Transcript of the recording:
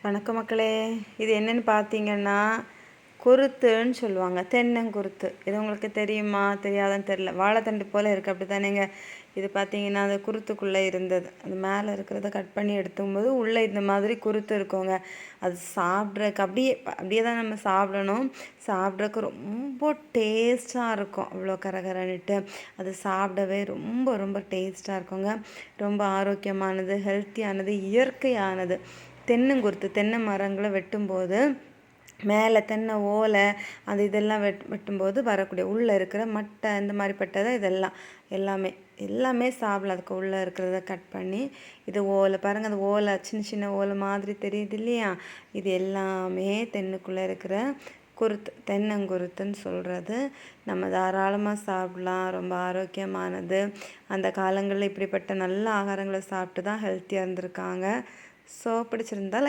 வணக்கம் மக்களே. இது என்னென்னு பார்த்தீங்கன்னா குருத்துன்னு சொல்லுவாங்க, தென்னங்குருத்து. இது உங்களுக்கு தெரியுமா தெரியாதான்னு தெரில. வாழைத்தண்டு போல் இருக்குது, அப்படி தானேங்க. இது பார்த்தீங்கன்னா அந்த குருத்துக்குள்ளே இருந்தது, அது மேலே இருக்கிறத கட் பண்ணி எடுத்துக்கும்போது உள்ளே இந்த மாதிரி குருத்து இருக்குங்க. அது சாப்பிட்றதுக்கு அப்படியே தான் நம்ம சாப்பிடணும். சாப்பிட்றதுக்கு ரொம்ப டேஸ்ட்டாக இருக்கும், அவ்வளோ கரகரன்னுட்டு. அது சாப்பிடவே ரொம்ப ரொம்ப டேஸ்ட்டாக இருக்குங்க. ரொம்ப ஆரோக்கியமானது, ஹெல்த்தியானது, இயற்கையானது. தென்னங்குருத்து, தென்னை மரங்களை வெட்டும்போது மேலே தென்னை ஓலை அந்த இதெல்லாம் வெட்டும்போது வரக்கூடிய உள்ளே இருக்கிற மட்டை இந்த மாதிரி பட்டதை இதெல்லாம் எல்லாமே சாப்பிடலாம். அதுக்கு உள்ளே இருக்கிறத கட் பண்ணி இது ஓலை பாருங்கள், அந்த ஓலை சின்ன சின்ன ஓலை மாதிரி தெரியுது இல்லையா? இது எல்லாமே தென்னுக்குள்ளே இருக்கிற தென்னங்குருத்துன்னு சொல்கிறது. நம்ம தாராளமாக சாப்பிடலாம், ரொம்ப ஆரோக்கியமானது. அந்த காலங்களில் இப்படிப்பட்ட நல்ல ஆகாரங்களை சாப்பிட்டு தான் ஹெல்த்தியாக இருந்திருக்காங்க. ஸோ பிடிச்சிருந்தால்